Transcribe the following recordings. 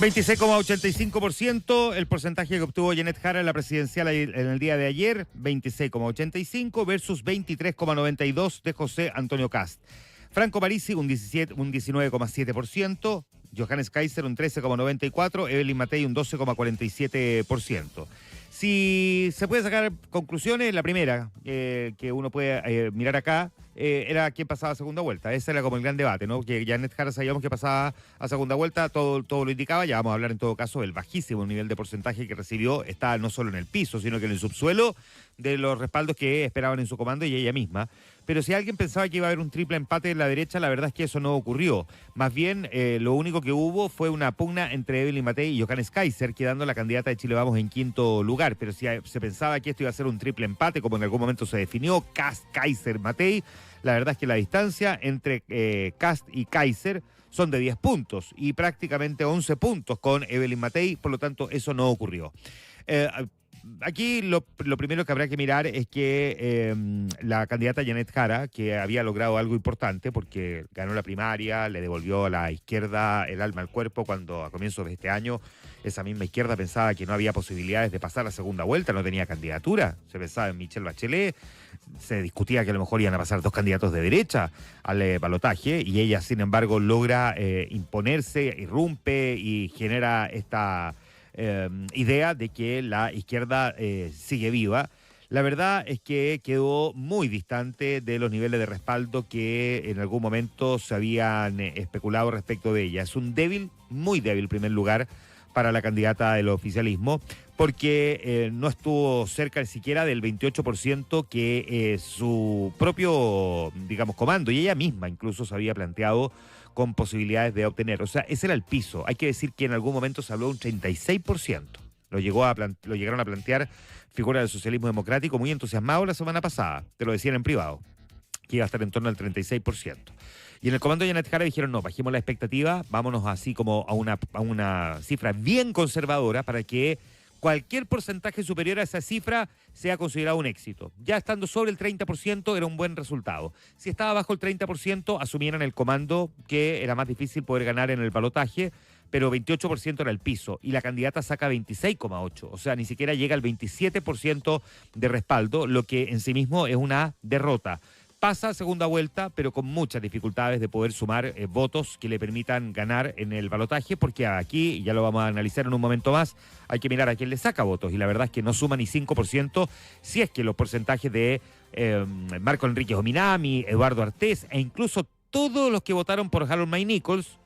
26,85% el porcentaje que obtuvo Janet Jara en la presidencial en el día de ayer, 26,85 versus 23,92 de José Antonio Kast. Franco Parisi un 19,7%, Johannes Kaiser un 13,94%, Evelyn Matei un 12,47%. Si se puede sacar conclusiones, la primera que uno puede mirar acá era quién pasaba a segunda vuelta. Ese era como el gran debate, ¿no? Que Janet Jara sabíamos que pasaba a segunda vuelta, todo lo indicaba. Ya vamos a hablar en todo caso del bajísimo nivel de porcentaje que recibió. Está no solo en el piso, sino que en el subsuelo de los respaldos que esperaban en su comando y ella misma. Pero si alguien pensaba que iba a haber un triple empate en la derecha, la verdad es que eso no ocurrió. Más bien, lo único que hubo fue una pugna entre Evelyn Matei y Johannes Kaiser, quedando la candidata de Chile Vamos en quinto lugar. Pero si se pensaba que esto iba a ser un triple empate, como en algún momento se definió, Kast, Kaiser, Matei, la verdad es que la distancia entre Kast y Kaiser son de 10 puntos y prácticamente 11 puntos con Evelyn Matei, por lo tanto eso no ocurrió. Aquí lo primero que habrá que mirar es que la candidata Janet Jara, que había logrado algo importante porque ganó la primaria, le devolvió a la izquierda el alma al cuerpo cuando a comienzos de este año esa misma izquierda pensaba que no había posibilidades de pasar a segunda vuelta, no tenía candidatura, se pensaba en Michelle Bachelet, se discutía que a lo mejor iban a pasar dos candidatos de derecha al balotaje y ella sin embargo logra imponerse, irrumpe y genera esta idea de que la izquierda sigue viva. La verdad es que quedó muy distante de los niveles de respaldo que en algún momento se habían especulado respecto de ella. Es un débil, muy débil primer lugar para la candidata del oficialismo, porque no estuvo cerca ni siquiera del 28% que su propio, digamos, comando, y ella misma incluso se había planteado con posibilidades de obtener. O sea, ese era el piso. Hay que decir que en algún momento se habló de un 36%. Lo llegaron a plantear figuras del socialismo democrático muy entusiasmados la semana pasada. Te lo decían en privado, que iba a estar en torno al 36%. Y en el comando de Janet Jara dijeron, no, bajemos la expectativa, vámonos así como a una cifra bien conservadora para que cualquier porcentaje superior a esa cifra sea considerado un éxito. Ya estando sobre el 30% era un buen resultado. Si estaba bajo el 30%, asumieran el comando que era más difícil poder ganar en el balotaje, pero 28% era el piso y la candidata saca 26,8%, o sea, ni siquiera llega al 27% de respaldo, lo que en sí mismo es una derrota. Pasa a segunda vuelta, pero con muchas dificultades de poder sumar votos que le permitan ganar en el balotaje, porque aquí, ya lo vamos a analizar en un momento más, hay que mirar a quién le saca votos, y la verdad es que no suma ni 5%, si es que los porcentajes de Marco Enríquez Ominami, Eduardo Artés, e incluso todos los que votaron por Harold May Nichols,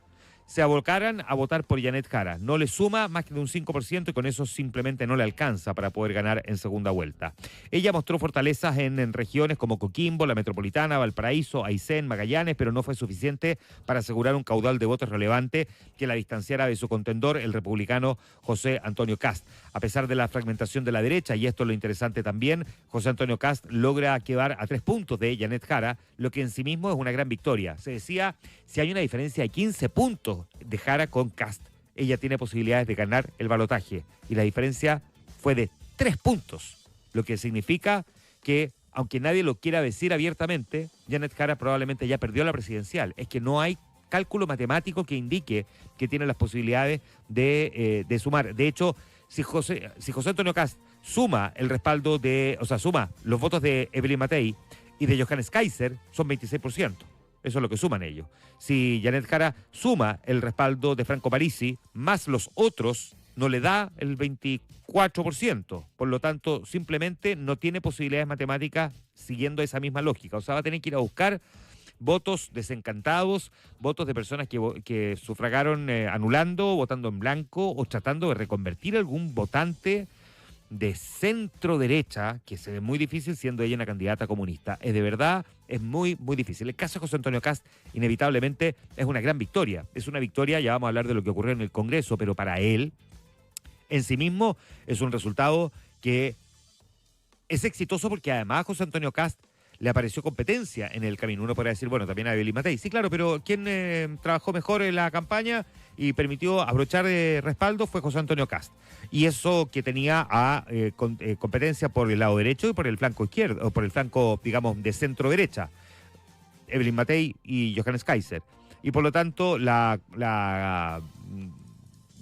se abocaran a votar por Janet Jara. No le suma más que de un 5% y con eso simplemente no le alcanza para poder ganar en segunda vuelta. Ella mostró fortalezas en regiones como Coquimbo, la Metropolitana, Valparaíso, Aysén, Magallanes, pero no fue suficiente para asegurar un caudal de votos relevante que la distanciara de su contendor, el republicano José Antonio Kast. A pesar de la fragmentación de la derecha, y esto es lo interesante también, José Antonio Kast logra quedar a 3 puntos de Janet Jara, lo que en sí mismo es una gran victoria. Se decía, si hay una diferencia de 15 puntos de Jara con Kast, ella tiene posibilidades de ganar el balotaje y la diferencia fue de 3 puntos, lo que significa que aunque nadie lo quiera decir abiertamente, Janet Jara probablemente ya perdió la presidencial. Es que no hay cálculo matemático que indique que tiene las posibilidades de sumar. De hecho, si José Antonio Kast suma el respaldo suma los votos de Evelyn Matei y de Johannes Kaiser, son 26%. Eso es lo que suman ellos. Si Janet Jara suma el respaldo de Franco Parisi, más los otros, no le da el 24%. Por lo tanto, simplemente no tiene posibilidades matemáticas siguiendo esa misma lógica. O sea, va a tener que ir a buscar votos desencantados, votos de personas que sufragaron anulando, votando en blanco o tratando de reconvertir algún votante de centro derecha, que se ve muy difícil siendo ella una candidata comunista. Es de verdad, es muy, muy difícil. El caso de José Antonio Kast, inevitablemente, es una gran victoria. Es una victoria, ya vamos a hablar de lo que ocurrió en el Congreso, pero para él, en sí mismo, es un resultado que es exitoso porque además a José Antonio Kast le apareció competencia en el camino. Uno podría decir, bueno, también a Evelyn Matei. Sí, claro, pero quien trabajó mejor en la campaña y permitió abrochar respaldo fue José Antonio Kast. Y eso que tenía competencia por el lado derecho y por el flanco izquierdo, o por el flanco, digamos, de centro derecha. Evelyn Matei y Johannes Kaiser. Y por lo tanto,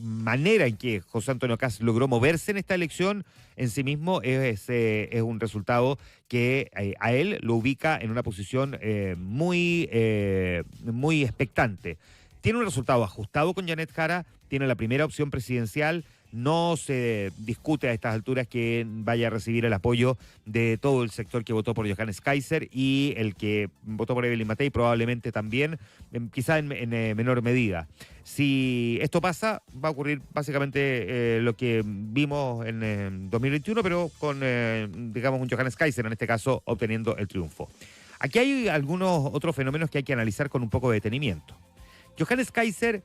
manera en que José Antonio Kast logró moverse en esta elección en sí mismo es un resultado que a él lo ubica en una posición muy expectante. Tiene un resultado ajustado con Janet Jara, tiene la primera opción presidencial. No se discute a estas alturas que vaya a recibir el apoyo de todo el sector que votó por Johannes Kaiser y el que votó por Evelyn Matei probablemente también, quizá en menor medida. Si esto pasa, va a ocurrir básicamente lo que vimos en 2021, pero con, digamos, un Johannes Kaiser, en este caso, obteniendo el triunfo. Aquí hay algunos otros fenómenos que hay que analizar con un poco de detenimiento. Johannes Kaiser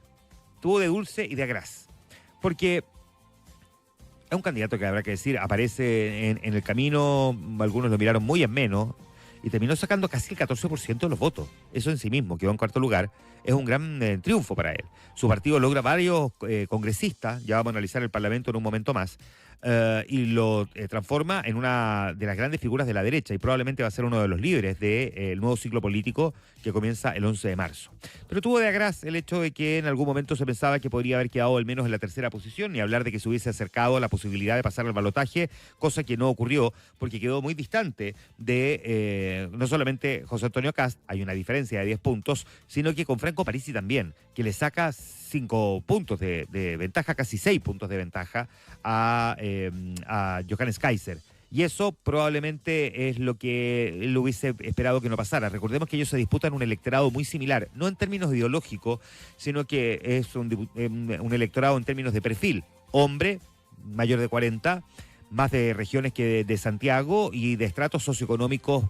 tuvo de dulce y de agraz, porque es un candidato que habrá que decir, aparece en el camino, algunos lo miraron muy en menos, y terminó sacando casi el 14% de los votos. Eso en sí mismo, quedó en cuarto lugar, es un gran triunfo para él. Su partido logra varios congresistas, ya vamos a analizar el Parlamento en un momento más, y lo transforma en una de las grandes figuras de la derecha, y probablemente va a ser uno de los líderes del nuevo ciclo político que comienza el 11 de marzo. Pero tuvo de agraz el hecho de que en algún momento se pensaba que podría haber quedado al menos en la tercera posición, ni hablar de que se hubiese acercado a la posibilidad de pasar al balotaje, cosa que no ocurrió porque quedó muy distante de no solamente José Antonio Kast, hay una diferencia de 10 puntos, sino que con Franco Parisi también, que le saca 5 puntos de ventaja, casi 6 puntos de ventaja a Johannes Kaiser. Y eso probablemente es lo que él hubiese esperado que no pasara. Recordemos que ellos se disputan un electorado muy similar, no en términos ideológicos, sino que es un electorado en términos de perfil. Hombre, mayor de 40, más de regiones que de Santiago y de estratos socioeconómicos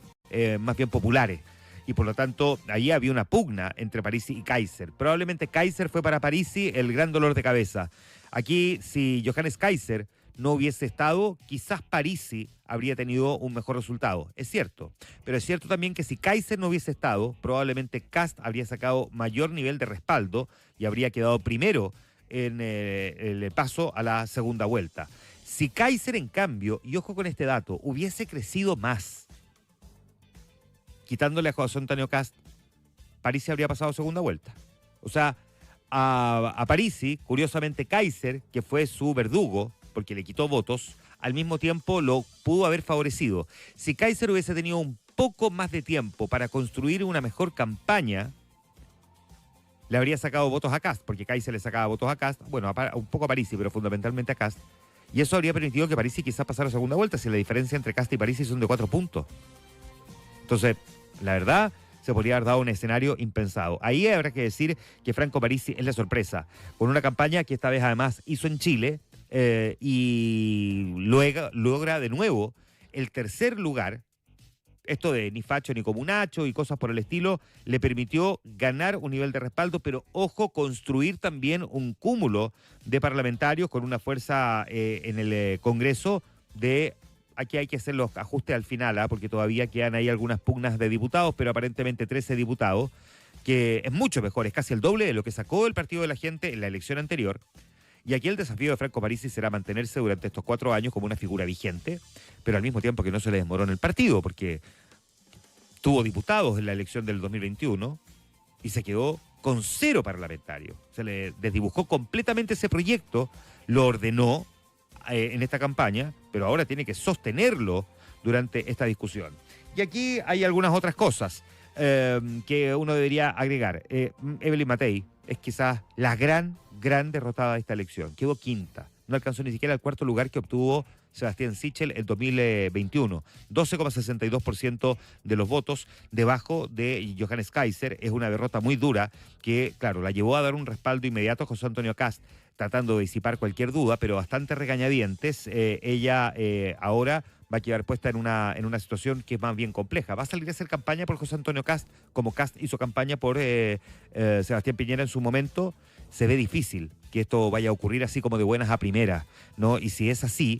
más bien populares. Y por lo tanto, ahí había una pugna entre Parisi y Kaiser. Probablemente Kaiser fue para Parisi el gran dolor de cabeza. Aquí, si Johannes Kaiser no hubiese estado, quizás Parisi habría tenido un mejor resultado. Es cierto. Pero es cierto también que si Kaiser no hubiese estado, probablemente Kast habría sacado mayor nivel de respaldo y habría quedado primero en el paso a la segunda vuelta. Si Kaiser, en cambio, y ojo con este dato, hubiese crecido más, quitándole a José Antonio Kast, Parisi habría pasado a segunda vuelta. O sea, a Parisi, curiosamente Kaiser, que fue su verdugo, porque le quitó votos, al mismo tiempo lo pudo haber favorecido. Si Kaiser hubiese tenido un poco más de tiempo para construir una mejor campaña, le habría sacado votos a Kast, porque Kaiser le sacaba votos a Kast, bueno, un poco a Parisi, pero fundamentalmente a Kast, y eso habría permitido que Parisi quizás pasara a segunda vuelta, si la diferencia entre Kast y Parisi son de 4 puntos. Entonces, la verdad, se podría haber dado un escenario impensado. Ahí habrá que decir que Franco Parisi es la sorpresa, con una campaña que esta vez además hizo en Chile y logra de nuevo el tercer lugar. Esto de ni facho ni comunacho y cosas por el estilo le permitió ganar un nivel de respaldo, pero ojo, construir también un cúmulo de parlamentarios con una fuerza en el Congreso de... Aquí hay que hacer los ajustes al final, porque todavía quedan ahí algunas pugnas de diputados, pero aparentemente 13 diputados, que es mucho mejor, es casi el doble de lo que sacó el Partido de la Gente en la elección anterior. Y aquí el desafío de Franco Parisi será mantenerse durante estos 4 años como una figura vigente, pero al mismo tiempo que no se le desmorone el partido, porque tuvo diputados en la elección del 2021 y se quedó con 0 parlamentarios. Se le desdibujó completamente ese proyecto, lo ordenó en esta campaña, pero ahora tiene que sostenerlo durante esta discusión. Y aquí hay algunas otras cosas que uno debería agregar. Evelyn Matei es quizás la gran derrotada de esta elección. Quedó quinta. No alcanzó ni siquiera el cuarto lugar que obtuvo Sebastián Sichel en 2021. 12,62% de los votos, debajo de Johannes Kaiser. Es una derrota muy dura que, claro, la llevó a dar un respaldo inmediato a José Antonio Kast, tratando de disipar cualquier duda, pero bastante regañadientes. Ella ahora va a quedar puesta en una situación que es más bien compleja. Va a salir a hacer campaña por José Antonio Kast, como Kast hizo campaña por Sebastián Piñera en su momento. Se ve difícil que esto vaya a ocurrir así como de buenas a primeras, ¿no? Y si es así,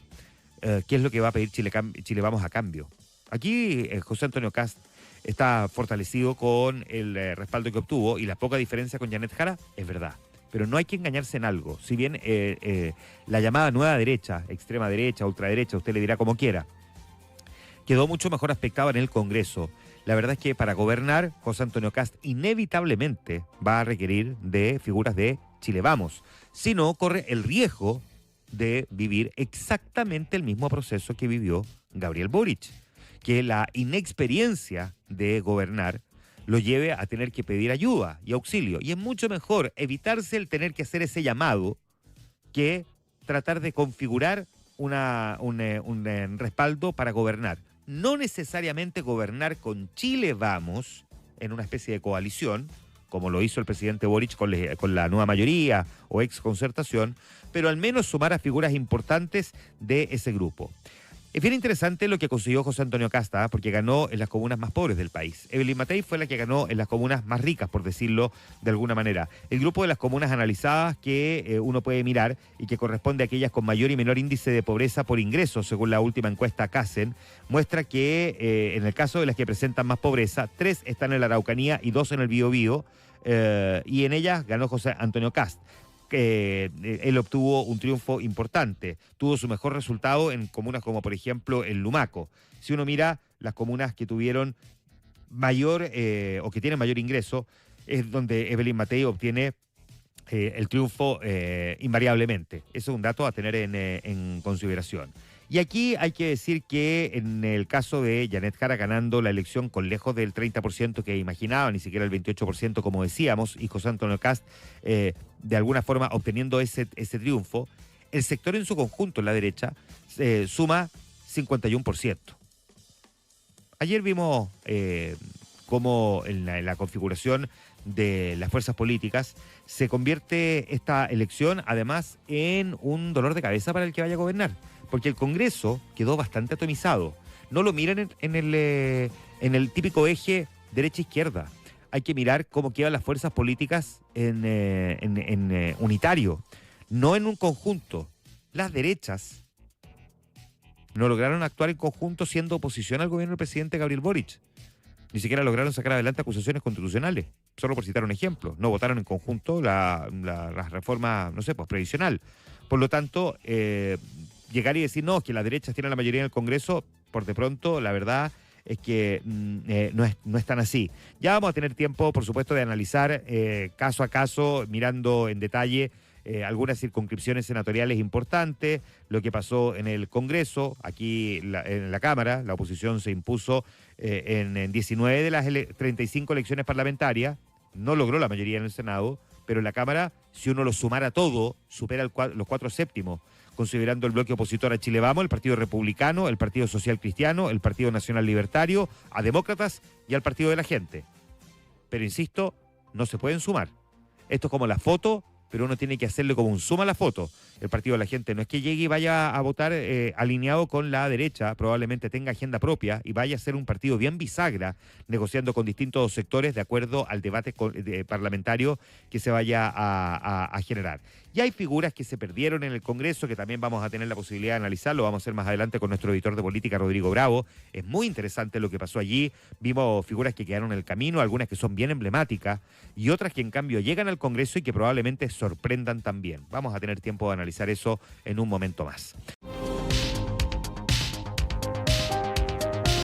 ¿qué es lo que va a pedir Chile Vamos a cambio? Aquí José Antonio Kast está fortalecido con el respaldo que obtuvo y la poca diferencia con Janet Jara, es verdad. Pero no hay que engañarse en algo. Si bien la llamada nueva derecha, extrema derecha, ultraderecha, usted le dirá como quiera, quedó mucho mejor aspectado en el Congreso. La verdad es que para gobernar, José Antonio Kast inevitablemente va a requerir de figuras de Chile Vamos, sino corre el riesgo de vivir exactamente el mismo proceso que vivió Gabriel Boric, que la inexperiencia de gobernar lo lleve a tener que pedir ayuda y auxilio. Y es mucho mejor evitarse el tener que hacer ese llamado que tratar de configurar un respaldo para gobernar. No necesariamente gobernar con Chile Vamos en una especie de coalición, como lo hizo el presidente Boric con la nueva mayoría o ex concertación, pero al menos sumar a figuras importantes de ese grupo. Es bien interesante lo que consiguió José Antonio Kast, porque ganó en las comunas más pobres del país. Evelyn Matei fue la que ganó en las comunas más ricas, por decirlo de alguna manera. El grupo de las comunas analizadas que uno puede mirar y que corresponde a aquellas con mayor y menor índice de pobreza por ingreso, según la última encuesta CACEN, muestra que en el caso de las que presentan más pobreza, 3 están en la Araucanía y 2 en el Biobío, y en ellas ganó José Antonio Kast. Él obtuvo un triunfo importante, tuvo su mejor resultado en comunas como por ejemplo el Lumaco. Si uno mira las comunas que tuvieron mayor o que tienen mayor ingreso, es donde Evelyn Matei obtiene el triunfo invariablemente. Eso es un dato a tener en consideración. Y aquí hay que decir que en el caso de Janet Jara ganando la elección con lejos del 30% que imaginaba, ni siquiera el 28% como decíamos, y José Antonio Kast de alguna forma obteniendo ese triunfo, el sector en su conjunto, en la derecha, suma 51%. Ayer vimos cómo en la configuración de las fuerzas políticas se convierte esta elección además en un dolor de cabeza para el que vaya a gobernar, porque el Congreso quedó bastante atomizado. No lo miran en el típico eje derecha-izquierda. Hay que mirar cómo quedan las fuerzas políticas en unitario, no en un conjunto. Las derechas no lograron actuar en conjunto siendo oposición al gobierno del presidente Gabriel Boric. Ni siquiera lograron sacar adelante acusaciones constitucionales, solo por citar un ejemplo. No votaron en conjunto la reforma, no sé, pues previsional. Por lo tanto, llegar y decir, no, que las derechas tienen la mayoría en el Congreso, por de pronto, la verdad es que no es tan así. Ya vamos a tener tiempo, por supuesto, de analizar caso a caso, mirando en detalle algunas circunscripciones senatoriales importantes, lo que pasó en el Congreso, aquí en la Cámara, la oposición se impuso en 19 de las 35 elecciones parlamentarias, no logró la mayoría en el Senado, pero en la Cámara, si uno lo sumara todo, supera los 4 séptimos, considerando el bloque opositor a Chile Vamos, el Partido Republicano, el Partido Social Cristiano, el Partido Nacional Libertario, a Demócratas y al Partido de la Gente. Pero insisto, no se pueden sumar. Esto es como la foto, pero uno tiene que hacerle como un suma a la foto. El Partido de la Gente no es que llegue y vaya a votar alineado con la derecha, probablemente tenga agenda propia y vaya a ser un partido bien bisagra, negociando con distintos sectores de acuerdo al debate parlamentario que se vaya a generar. Y hay figuras que se perdieron en el Congreso, que también vamos a tener la posibilidad de analizarlo, vamos a hacer más adelante con nuestro editor de política, Rodrigo Bravo. Es muy interesante lo que pasó allí, vimos figuras que quedaron en el camino, algunas que son bien emblemáticas, y otras que en cambio llegan al Congreso y que probablemente sorprendan también. Vamos a tener tiempo de analizar eso en un momento más.